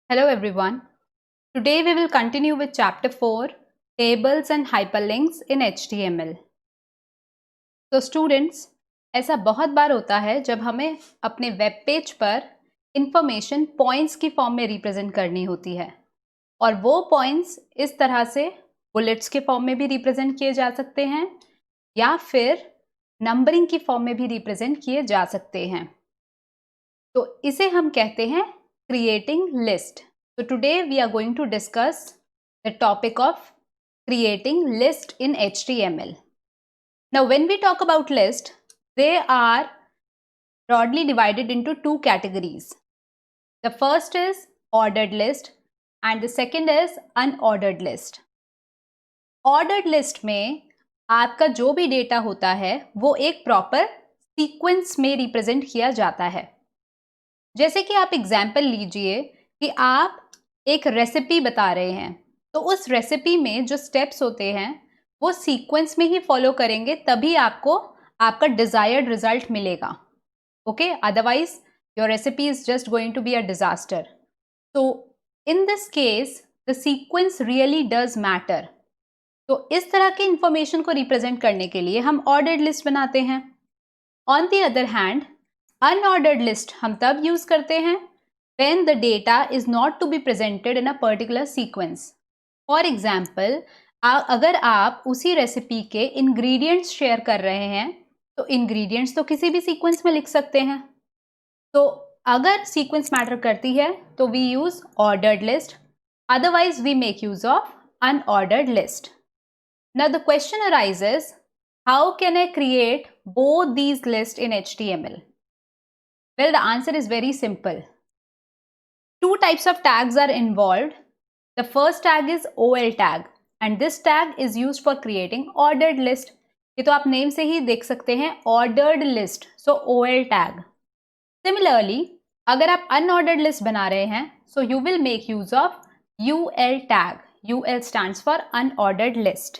Hello everyone. Today we will continue with chapter 4 Tables and Hyperlinks in HTML. तो students, ऐसा बहुत बार होता है जब हमें अपने वेब पेज पर इंफॉर्मेशन पॉइंट्स की फॉर्म में रिप्रेजेंट करनी होती है और वो पॉइंट्स इस तरह से बुलेट्स के फॉर्म में भी रिप्रेजेंट किए जा सकते हैं या फिर नंबरिंग की फॉर्म में भी रिप्रेजेंट किए जा सकते हैं। तो इसे हम कहते हैं creating list. So today we are going to discuss the topic of creating list in HTML. Now when we talk about list, they are broadly divided into two categories. The first is ordered list and the second is unordered list. Ordered list में आपका जो भी data होता है वो एक proper sequence में represent किया जाता है. जैसे कि आप एग्जाम्पल लीजिए कि आप एक रेसिपी बता रहे हैं, तो उस रेसिपी में जो स्टेप्स होते हैं वो सीक्वेंस में ही फॉलो करेंगे, तभी आपको आपका डिजायर्ड रिजल्ट मिलेगा. Okay, otherwise your recipe is just going to be a disaster. तो in this case the sequence really does matter. तो इस तरह के इंफॉर्मेशन को रिप्रेजेंट करने के लिए हम ऑर्डर्ड लिस्ट बनाते हैं. On the other hand, unordered list हम तब यूज करते हैं when the data is not to be presented in a particular sequence. For example, अगर आप उसी रेसिपी के इंग्रेडिएंट्स शेयर कर रहे हैं तो इंग्रेडिएंट्स तो किसी भी सीक्वेंस में लिख सकते हैं. तो अगर सीक्वेंस मैटर करती है तो we use ordered list, otherwise we make use of unordered list. Now the question arises, how can I create both these lists in HTML? Well, the answer is very simple. Two types of tags are involved. The first tag is OL tag and this tag is used for creating ordered list. ये तो आप name से ही देख सकते हैं, ordered list, so OL tag. Similarly, अगर आप unordered list बना रहे हैं, so you will make use of UL tag. UL stands for unordered list.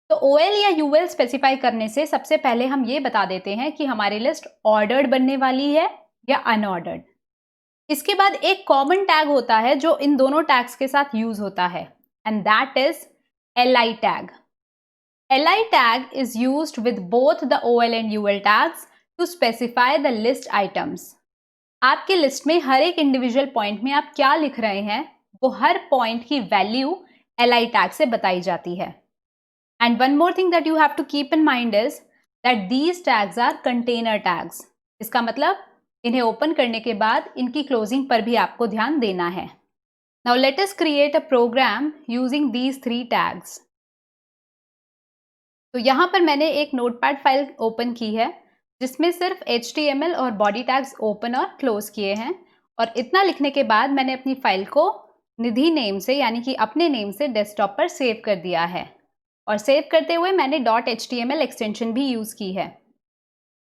तो OL या UL स्पेसिफाई करने से सबसे पहले हम ये बता देते हैं कि हमारी लिस्ट ऑर्डर्ड बनने वाली है या अनऑर्डर्ड. इसके बाद एक कॉमन टैग होता है जो इन दोनों टैग्स के साथ यूज होता है and that is li tag. li tag is used with both the OL and UL tags to specify the list items. आपके लिस्ट में हर एक इंडिविजुअल पॉइंट में आप क्या लिख रहे हैं वो हर पॉइंट की वैल्यू li टैग से बताई जाती है. And one more thing that you have to keep in mind is that these tags are container tags. इसका मतलब इन्हें ओपन करने के बाद इनकी क्लोजिंग पर भी आपको ध्यान देना है. Now let us create a program using these three tags. तो यहाँ पर मैंने एक नोटपैड फाइल ओपन की है जिसमें सिर्फ HTML और बॉडी टैग्स ओपन और क्लोज किए हैं, और इतना लिखने के बाद मैंने अपनी फाइल को निधि नेम से यानी कि अपने नेम से डेस्कटॉप पर सेव कर दिया है, और सेव करते हुए मैंने .html एक्सटेंशन भी यूज की है.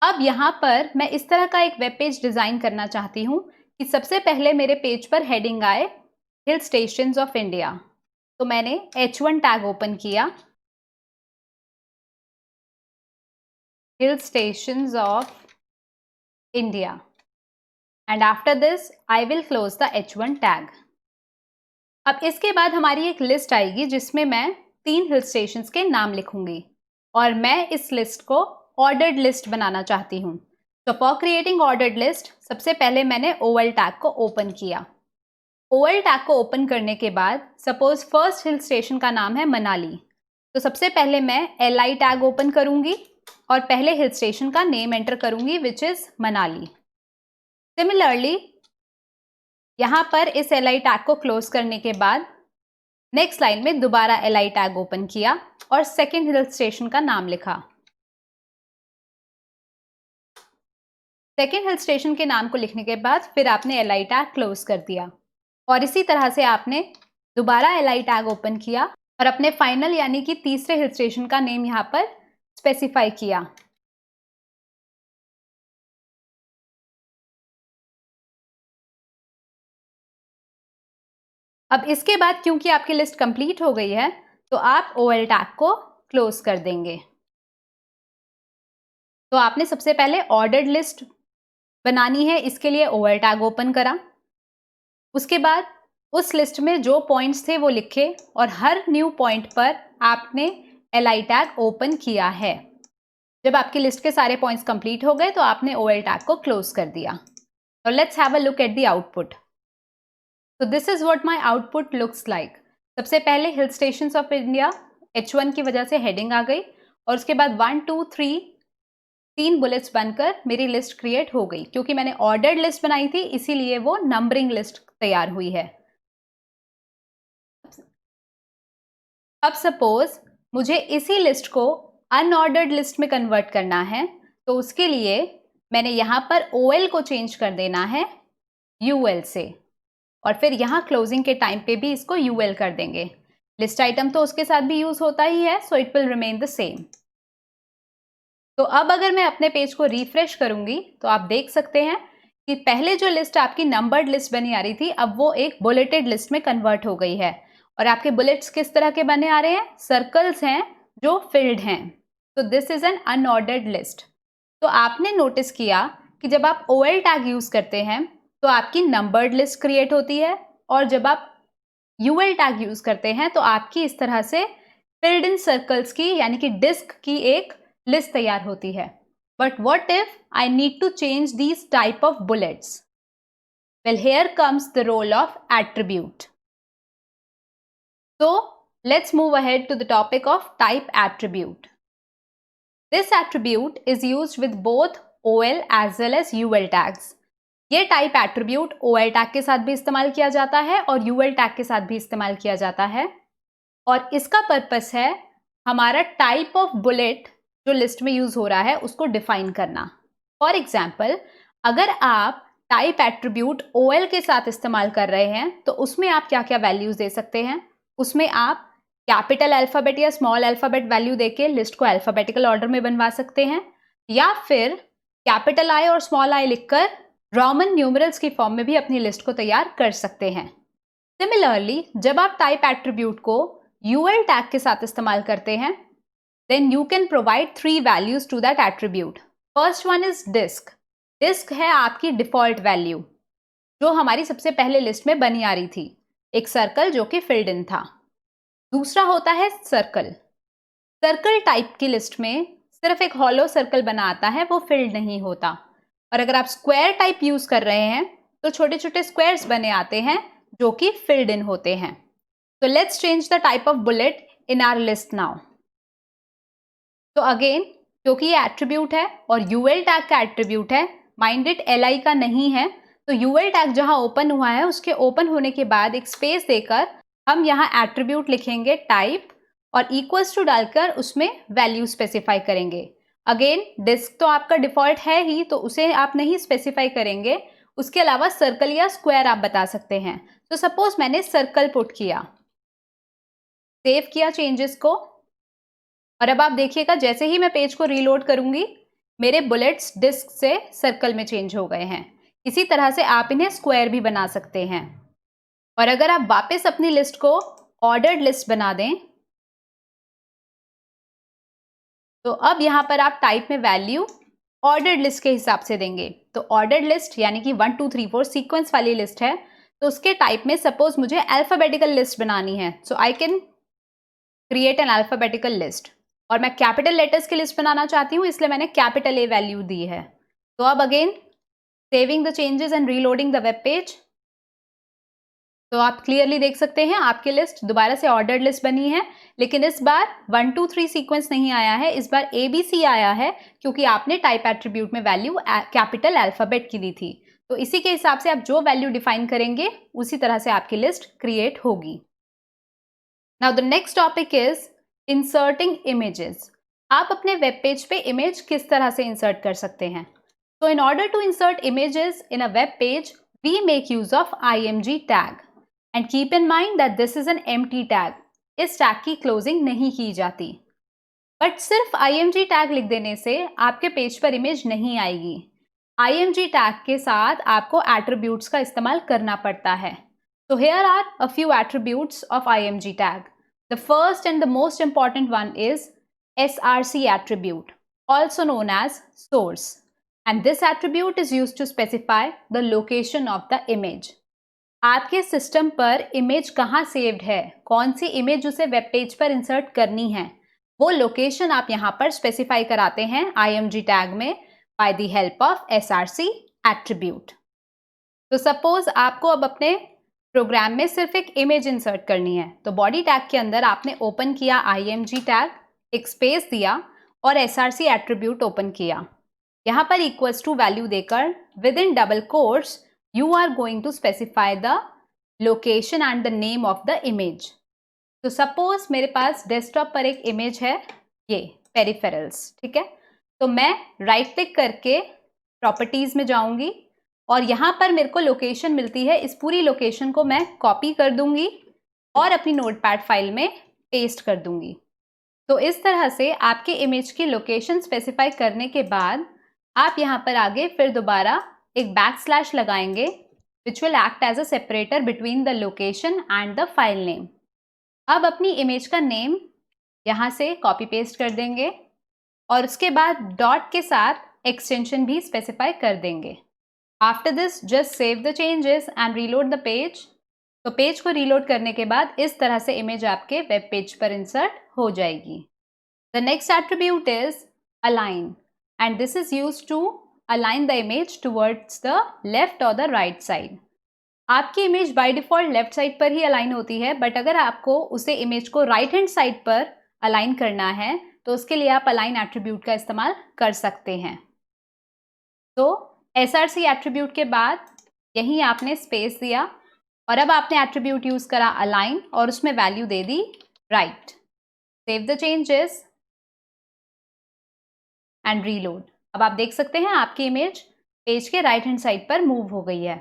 अब यहाँ पर मैं इस तरह का एक वेब पेज डिज़ाइन करना चाहती हूँ कि सबसे पहले मेरे पेज पर हेडिंग आए हिल स्टेशंस ऑफ इंडिया. तो मैंने H1 टैग ओपन किया, hill stations of India, and after this I will close the H1 tag. अब इसके बाद हमारी एक लिस्ट आएगी जिसमें मैं 3 हिल स्टेशंस के नाम लिखूंगी, और मैं इस लिस्ट को ऑर्डर्ड लिस्ट बनाना चाहती हूँ. तो फॉर क्रिएटिंग ऑर्डर्ड लिस्ट सबसे पहले मैंने OL टैग को ओपन किया. OL टैग को ओपन करने के बाद सपोज फर्स्ट हिल स्टेशन का नाम है मनाली, तो सबसे पहले मैं li टैग ओपन करूंगी और पहले हिल स्टेशन का नेम एंटर करूंगी विच इज मनाली. सिमिलरली यहाँ पर इस li टैग को क्लोज करने के बाद नेक्स्ट लाइन में दोबारा li टैग ओपन किया और सेकेंड हिल स्टेशन का नाम लिखा. सेकेंड हिल स्टेशन के नाम को लिखने के बाद फिर आपने li टैग क्लोज कर दिया, और इसी तरह से आपने दोबारा li टैग ओपन किया और अपने फाइनल यानी कि तीसरे हिल स्टेशन का नेम यहाँ पर स्पेसिफाई किया. अब इसके बाद क्योंकि आपकी लिस्ट कंप्लीट हो गई है तो आप OL टैग को क्लोज कर देंगे. तो आपने सबसे पहले ऑर्डर्ड लिस्ट बनानी है, इसके लिए OL टैग ओपन करा. उसके बाद उस लिस्ट में जो पॉइंट्स थे वो लिखे और हर न्यू पॉइंट पर आपने li टैग ओपन किया है। जब आपकी लिस्ट के सारे पॉइंट्स कंप्लीट हो गए तो आपने OL टैग को क्लोज कर दिया। और let's have a look at the output. तो this is what my output looks like. सबसे पहले hill stations of India H1 की वजह से हेडिंग आ गई और उसके बाद 1 2 3 3 बुलेट्स बनकर मेरी लिस्ट क्रिएट हो गई। क्योंकि मैंने ऑर्डर्ड लिस्ट बनाई थी इसीलिए वो नंबरिंग लिस्ट तैयार हुई है। अब सपोज मुझे इसी लिस्ट को अनऑर्डर्ड लिस्ट में कन्वर्ट करना है तो उसके लिए मैंने यहाँ पर OL को चेंज कर देना है UL से और फिर यहाँ क्लोजिंग के टाइम पे भी इसको UL कर देंगे। लिस्ट आइटम तो उसके साथ भी यूज होता ही है, so it will remain the same. तो अब अगर मैं अपने पेज को रिफ्रेश करूंगी तो आप देख सकते हैं कि पहले जो लिस्ट आपकी नंबर्ड लिस्ट बनी आ रही थी अब वो एक बुलेटेड लिस्ट में कन्वर्ट हो गई है। और आपके बुलेट्स किस तरह के बने आ रहे हैं? सर्कल्स हैं जो फिल्ड हैं। तो this is N unordered list. तो आपने नोटिस किया कि जब आप OL टैग यूज करते हैं तो आपकी नंबर्ड लिस्ट क्रिएट होती है और जब आप UL टैग यूज करते हैं तो आपकी इस तरह से फिल्ड इन सर्कल्स की यानी कि डिस्क की एक लिस्ट तैयार होती है। But what if I need to change these type of bullets? Well here comes the role of attribute. So let's move ahead to the topic of type attribute. This attribute is used with both OL as well as UL tags. ये type attribute OL tag के साथ भी इस्तेमाल किया जाता है और UL tag के साथ भी इस्तेमाल किया जाता है और इसका पर्पस है हमारा टाइप ऑफ बुलेट जो लिस्ट में यूज हो रहा है उसको डिफाइन करना। फॉर एग्जाम्पल अगर आप टाइप एट्रीब्यूट OL के साथ इस्तेमाल कर रहे हैं तो उसमें आप क्या क्या वैल्यूज दे सकते हैं? उसमें आप कैपिटल अल्फ़ाबेट या स्मॉल अल्फ़ाबेट वैल्यू देके लिस्ट को अल्फ़ाबेटिकल ऑर्डर में बनवा सकते हैं या फिर कैपिटल I और स्मॉल I लिखकर रोमन न्यूमरल्स की फॉर्म में भी अपनी लिस्ट को तैयार कर सकते हैं। सिमिलरली जब आप टाइप एट्रीब्यूट को UL टैग के साथ इस्तेमाल करते हैं then you can provide 3 values to that attribute. First one is disc. Disc है आपकी डिफॉल्ट वैल्यू जो हमारी सबसे पहले लिस्ट में बनी आ रही थी, एक सर्कल जो कि फिल्ड इन था। दूसरा होता है सर्कल। सर्कल टाइप की लिस्ट में सिर्फ एक हॉलो सर्कल बना आता है, वो फिल्ड नहीं होता। और अगर आप स्क्वायर टाइप यूज कर रहे हैं तो छोटे छोटे स्क्वायर्स बने आते हैं जो कि फिल्ड इन होते हैं। तो let's change the type of bullet in our list now. तो अगेन क्योंकि ये एट्रीब्यूट है और UL टैग का एट्रीब्यूट है, माइंड इट LI का नहीं है, तो UL टैग जहां ओपन हुआ है उसके ओपन होने के बाद एक स्पेस देकर हम यहाँ एट्रीब्यूट लिखेंगे टाइप और इक्वल्स टू डालकर उसमें वैल्यू स्पेसिफाई करेंगे। अगेन डिस्क तो आपका डिफॉल्ट है ही तो उसे आप नहीं स्पेसिफाई करेंगे, उसके अलावा सर्कल या स्क्वायर आप बता सकते हैं। तो सपोज मैंने सर्कल पुट किया, सेव किया चेंजेस को और अब आप देखिएगा जैसे ही मैं पेज को रीलोड करूंगी मेरे बुलेट्स डिस्क से सर्कल में चेंज हो गए हैं। इसी तरह से आप इन्हें स्क्वायर भी बना सकते हैं। और अगर आप वापस अपनी लिस्ट को ऑर्डर्ड लिस्ट बना दें तो अब यहां पर आप टाइप में वैल्यू ऑर्डर्ड लिस्ट के हिसाब से देंगे। तो ऑर्डर्ड लिस्ट यानी कि 1 2 3 4 सीक्वेंस वाली लिस्ट है तो उसके टाइप में सपोज मुझे अल्फाबेटिकल लिस्ट बनानी है, so I can create an alphabetical list. और मैं कैपिटल लेटर्स की लिस्ट बनाना चाहती हूँ इसलिए मैंने कैपिटल A वैल्यू दी है। तो अब again saving the changes and reloading the web page. तो आप क्लियरली देख सकते हैं आपकी लिस्ट दोबारा से ऑर्डर्ड लिस्ट बनी है, लेकिन इस बार 1 2 3 सीक्वेंस नहीं आया है, इस बार ABC आया है क्योंकि आपने टाइप एट्रीब्यूट में वैल्यू कैपिटल अल्फाबेट की दी थी। तो इसी के हिसाब से आप जो वैल्यू डिफाइन करेंगे उसी तरह से आपकी लिस्ट क्रिएट होगी। Now the next topic is inserting images. आप अपने वेब पेज पे इमेज किस तरह से इंसर्ट कर सकते हैं? तो in order to insert images in a web page we make use of IMG tag and keep in mind that this is an empty tag. इस टैग की क्लोजिंग नहीं की जाती, बट सिर्फ IMG टैग लिख देने से आपके पेज पर इमेज नहीं आएगी। IMG टैग के साथ आपको एट्रीब्यूट्स का इस्तेमाल करना पड़ता है। So here are a few attributes of IMG tag. The first and the most important one is SRC attribute, also known as source. And this attribute is used to specify the location of the image. आपके system पर image कहाँ saved है, कौन सी image उसे web page पर insert करनी है, वो लोकेशन आप यहाँ पर स्पेसिफाई कराते हैं img टैग में by the help of src attribute. तो सपोज आपको अब अपने प्रोग्राम में सिर्फ एक इमेज इंसर्ट करनी है, तो बॉडी टैग के अंदर आपने ओपन किया img टैग, एक स्पेस दिया और src एट्रीब्यूट ओपन किया। यहाँ पर इक्वल्स टू वैल्यू देकर with in double quotes you are going to specify the location and the name of the image। तो सपोज मेरे पास डेस्कटॉप पर एक इमेज है, ये पेरिफेरल्स, ठीक है। तो मैं राइट क्लिक करके प्रॉपर्टीज में जाऊंगी और यहाँ पर मेरे को लोकेशन मिलती है, इस पूरी लोकेशन को मैं कॉपी कर दूंगी और अपनी नोटपैड फाइल में पेस्ट कर दूंगी। तो इस तरह से आपके इमेज की लोकेशन स्पेसिफाई करने के बाद आप यहाँ पर आगे फिर दोबारा एक बैकस्लैश लगाएंगे which will act as a separator between the location and the file name. अब अपनी इमेज का नेम यहाँ से कॉपी पेस्ट कर देंगे और उसके बाद डॉट के साथ एक्सटेंशन भी स्पेसिफाई कर देंगे। After this just save the changes and reload the page. तो पेज को रीलोड करने के बाद इस तरह से इमेज आपके वेब पेज पर इंसर्ट हो जाएगी। The next attribute is align and this is used to align the image towards the left or the right side। आपकी image by default left side पर ही अलाइन होती है, बट अगर आपको उसे इमेज को राइट हैंड साइड पर align करना है तो उसके लिए आप अलाइन एट्रीब्यूट का इस्तेमाल कर सकते हैं। तो src एट्रीब्यूट के बाद यहीं आपने स्पेस दिया और अब आपने एट्रीब्यूट यूज करा अलाइन और उसमें value they the right. Save the changes and reload. अब आप देख सकते हैं आपकी इमेज पेज के राइट हैंड साइड पर मूव हो गई है।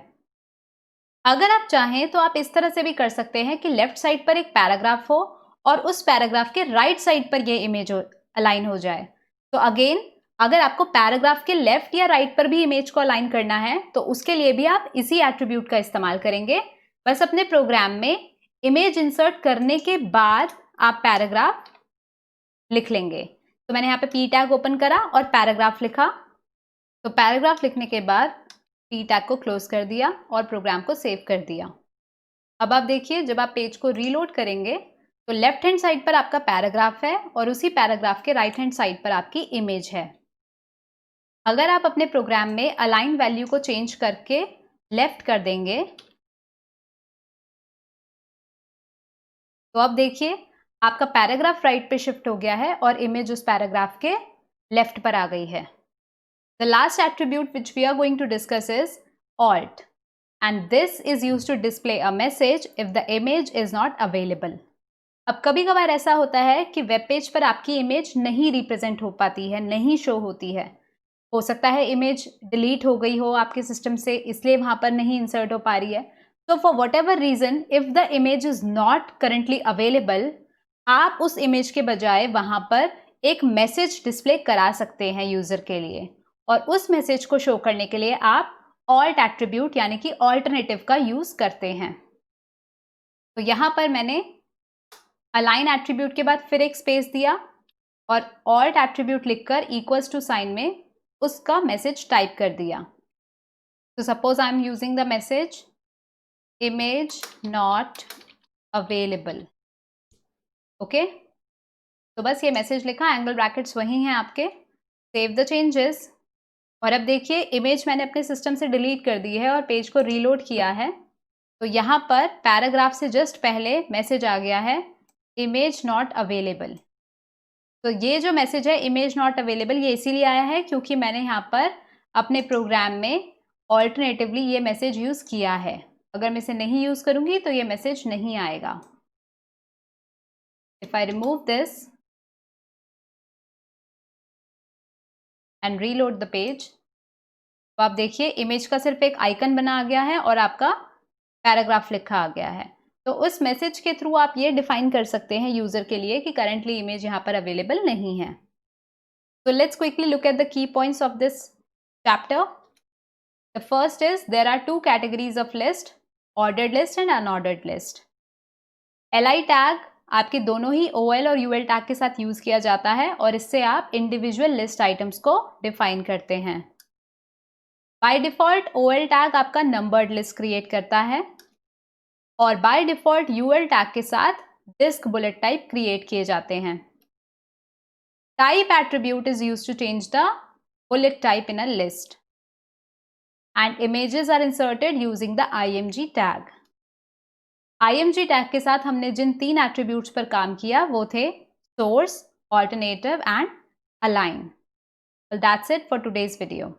अगर आप चाहें तो आप इस तरह से भी कर सकते हैं कि लेफ्ट साइड पर एक पैराग्राफ हो और उस पैराग्राफ के राइट साइड पर ये इमेज अलाइन हो जाए। तो अगेन अगर आपको पैराग्राफ के लेफ्ट या राइट पर भी इमेज को अलाइन करना है तो उसके लिए भी आप इसी एट्रीब्यूट का इस्तेमाल करेंगे। बस अपने प्रोग्राम में इमेज इंसर्ट करने के बाद आप पैराग्राफ लिख लेंगे। तो मैंने यहाँ पे पी टैग ओपन करा और पैराग्राफ लिखा। तो पैराग्राफ लिखने के बाद पी टैग को क्लोज कर दिया और प्रोग्राम को सेव कर दिया। अब आप देखिए जब आप पेज को रीलोड करेंगे तो लेफ्ट हैंड साइड पर आपका पैराग्राफ है और उसी पैराग्राफ के राइट हैंड साइड पर आपकी इमेज है। अगर आप अपने प्रोग्राम में अलाइन वैल्यू को चेंज करके लेफ्ट कर देंगे तो अब देखिए आपका पैराग्राफ राइट पे शिफ्ट हो गया है और इमेज उस पैराग्राफ के लेफ्ट पर आ गई है। The last attribute which we are going to discuss is alt and this is used to display a message if the image is not available. अब कभी कभार ऐसा होता है कि वेब पेज पर आपकी इमेज नहीं रिप्रेजेंट हो पाती है, नहीं शो होती है। हो सकता है इमेज डिलीट हो गई हो आपके सिस्टम से, इसलिए वहां पर नहीं इंसर्ट हो पा रही है। तो for whatever reason if the image is not currently available, आप उस इमेज के बजाय वहां पर एक मैसेज डिस्प्ले करा सकते हैं यूजर के लिए, और उस मैसेज को शो करने के लिए आप ऑल्ट एट्रीब्यूट यानी कि ऑल्टरनेटिव का यूज करते हैं। तो यहां पर मैंने अलाइन एट्रीब्यूट के बाद फिर एक स्पेस दिया और ऑल्ट एट्रीब्यूट लिखकर इक्वल्स टू साइन में उसका मैसेज टाइप कर दिया। तो suppose I am using the message image not available. Okay, तो बस ये मैसेज लिखा, एंगल ब्रैकेट्स वही हैं आपके। सेव द चेंजेस और अब देखिए इमेज मैंने अपने सिस्टम से डिलीट कर दी है और पेज को रीलोड किया है। तो यहाँ पर पैराग्राफ से जस्ट पहले मैसेज आ गया है इमेज नॉट अवेलेबल। तो ये जो मैसेज है इमेज नॉट अवेलेबल ये इसीलिए आया है क्योंकि मैंने यहाँ पर अपने प्रोग्राम में ऑल्टरनेटिवली ये मैसेज यूज़ किया है। अगर मैं इसे नहीं यूज़ करूँगी तो ये मैसेज नहीं आएगा। If I remove this and reload the page, तो आप देखिए इमेज का सिर्फ एक आइकन बना आ गया है और आपका पैराग्राफ लिखा आ गया है। तो उस मैसेज के थ्रू आप ये डिफाइन कर सकते हैं यूजर के लिए कि करंटली इमेज यहाँ पर अवेलेबल नहीं है। So let's quickly look at the key points of this chapter. The first is there are two categories of list, ordered list and unordered list. li tag आपके दोनों ही OL और UL tag के साथ use किया जाता है और इससे आप इंडिविजुअल लिस्ट आइटम्स को डिफाइन करते हैं। बाय डिफॉल्ट OL टैग आपका नंबर्ड लिस्ट क्रिएट करता है और बाय डिफॉल्ट यूएल टैग के साथ डिस्क बुलेट टाइप क्रिएट किए जाते हैं। Type attribute is used to change the bullet type in a list and images are inserted using the img tag. img tag के साथ हमने जिन 3 attributes पर काम किया वो थे source, alternative and align. Well, that's it for today's video.